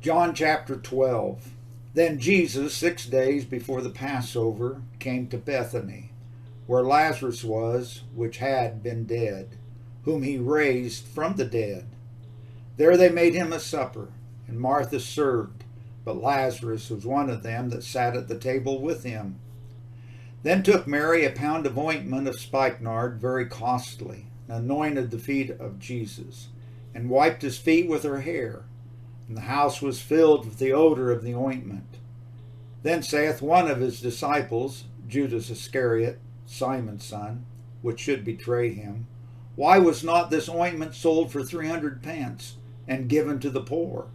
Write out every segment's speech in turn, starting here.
John chapter 12. Then Jesus, 6 days before the Passover, came to Bethany, where Lazarus was, which had been dead, whom he raised from the dead. There they made him a supper, and Martha served, but Lazarus was one of them that sat at the table with him. Then took Mary a pound of ointment of spikenard, very costly, and anointed the feet of Jesus, and wiped his feet with her hair. And the house was filled with the odor of the ointment. Then saith one of his disciples, Judas Iscariot, Simon's son, which should betray him, Why was not this ointment sold for 300 pence, and given to the poor?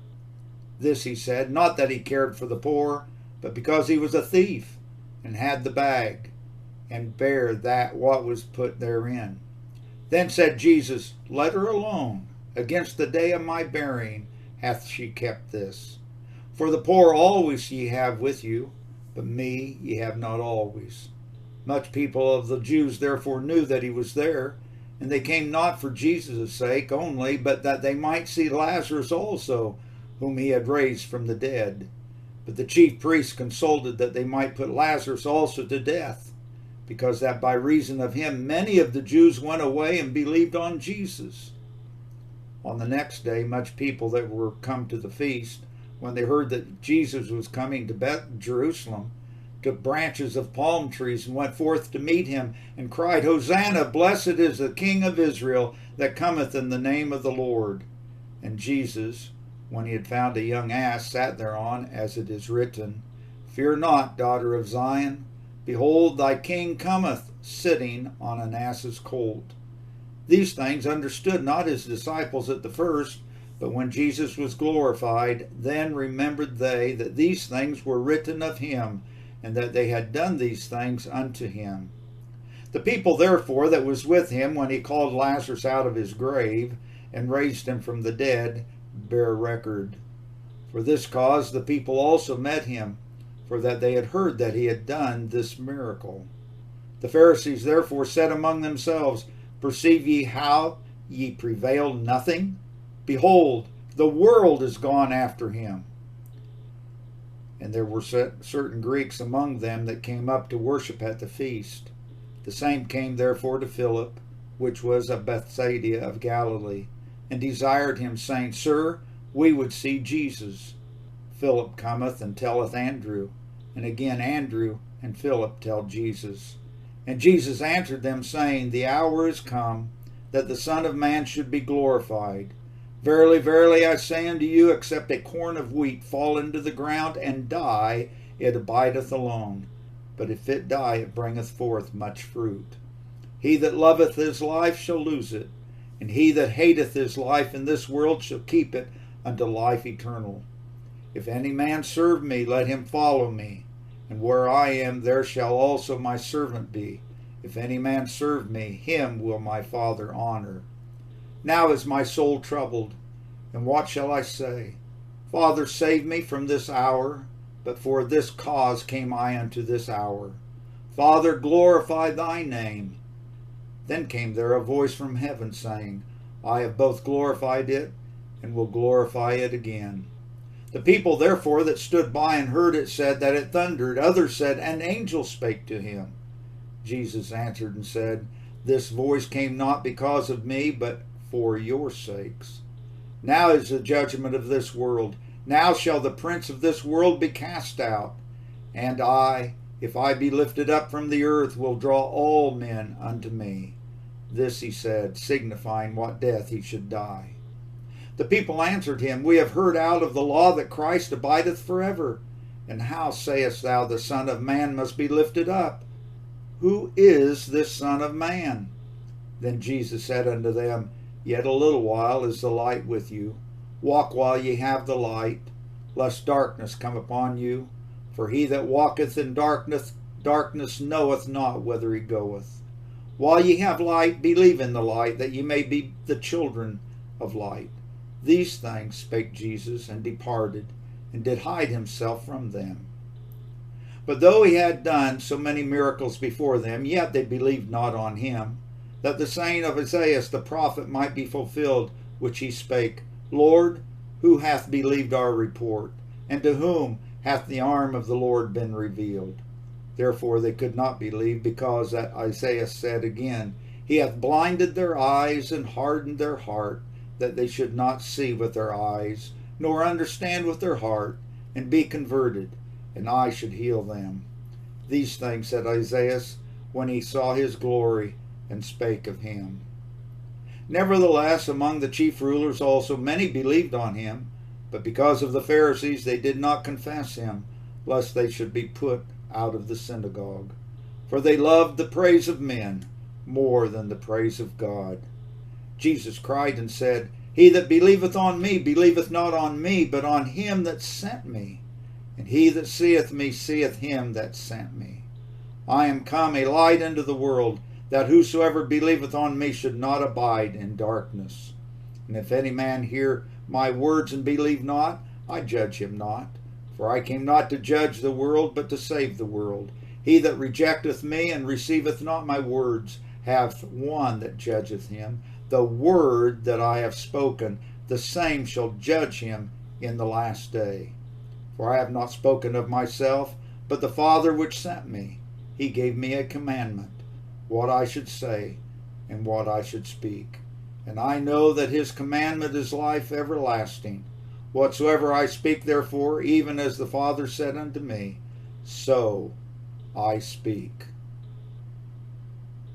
This he said, not that he cared for the poor, but because he was a thief, and had the bag, and bare that what was put therein. Then said Jesus, Let her alone. Against the day of my burying hath she kept this. For the poor always ye have with you, but me ye have not always. Much people of the Jews therefore knew that he was there, and they came not for Jesus' sake only, but that they might see Lazarus also, whom he had raised from the dead. But the chief priests consulted that they might put Lazarus also to death, because that by reason of him many of the Jews went away and believed on Jesus. On the next day, much people that were come to the feast, when they heard that Jesus was coming to Jerusalem, took branches of palm trees and went forth to meet him, and cried, Hosanna, blessed is the King of Israel that cometh in the name of the Lord. And Jesus, when he had found a young ass, sat thereon, as it is written, Fear not, daughter of Zion, behold, thy king cometh, sitting on an ass's colt. These things understood not his disciples at the first, but when Jesus was glorified, then remembered they that these things were written of him, and that they had done these things unto him. The people therefore that was with him when he called Lazarus out of his grave, and raised him from the dead, bear record. For this cause the people also met him, for that they had heard that he had done this miracle. The Pharisees therefore said among themselves, Perceive ye how ye prevail nothing? Behold, the world is gone after him. And there were certain Greeks among them that came up to worship at the feast. The same came therefore to Philip, which was of Bethsaida of Galilee, and desired him, saying, Sir, we would see Jesus. Philip cometh and telleth Andrew, and again Andrew and Philip tell Jesus. And Jesus answered them, saying, The hour is come, that the Son of Man should be glorified. Verily, verily, I say unto you, except a corn of wheat fall into the ground and die, it abideth alone. But if it die, it bringeth forth much fruit. He that loveth his life shall lose it, and he that hateth his life in this world shall keep it unto life eternal. If any man serve me, let him follow me. And where I am, there shall also my servant be. If any man serve me, him will my Father honor. Now is my soul troubled, and what shall I say? Father, save me from this hour, but for this cause came I unto this hour. Father, glorify thy name. Then came there a voice from heaven, saying, I have both glorified it, and will glorify it again. The people therefore that stood by and heard it said that it thundered. Others said, An angel spake to him. Jesus answered and said, This voice came not because of me, but for your sakes. Now is the judgment of this world. Now shall the prince of this world be cast out. And I, if I be lifted up from the earth, will draw all men unto me. This he said, signifying what death he should die. The people answered him, We have heard out of the law that Christ abideth forever. And how sayest thou the Son of Man must be lifted up? Who is this Son of Man? Then Jesus said unto them, Yet a little while is the light with you. Walk while ye have the light, lest darkness come upon you. For he that walketh in darkness knoweth not whither he goeth. While ye have light, believe in the light, that ye may be the children of light. These things spake Jesus, and departed, and did hide himself from them. But though he had done so many miracles before them, yet they believed not on him, that the saying of Isaiah the prophet might be fulfilled, which he spake, Lord, who hath believed our report? And to whom hath the arm of the Lord been revealed? Therefore they could not believe, because that Isaiah said again, He hath blinded their eyes and hardened their heart, that they should not see with their eyes, nor understand with their heart, and be converted, and I should heal them. These things said Isaiah when he saw his glory, and spake of him. Nevertheless, among the chief rulers also many believed on him, but because of the Pharisees they did not confess him, lest they should be put out of the synagogue. For they loved the praise of men more than the praise of God. Jesus cried and said, He that believeth on me believeth not on me, but on him that sent me. And he that seeth me seeth him that sent me. I am come a light into the world, that whosoever believeth on me should not abide in darkness. And if any man hear my words and believe not, I judge him not. For I came not to judge the world, but to save the world. He that rejecteth me and receiveth not my words hath one that judgeth him. The word that I have spoken, the same shall judge him in the last day. For I have not spoken of myself, but the Father which sent me. He gave me a commandment, what I should say and what I should speak. And I know that his commandment is life everlasting. Whatsoever I speak, therefore, even as the Father said unto me, so I speak.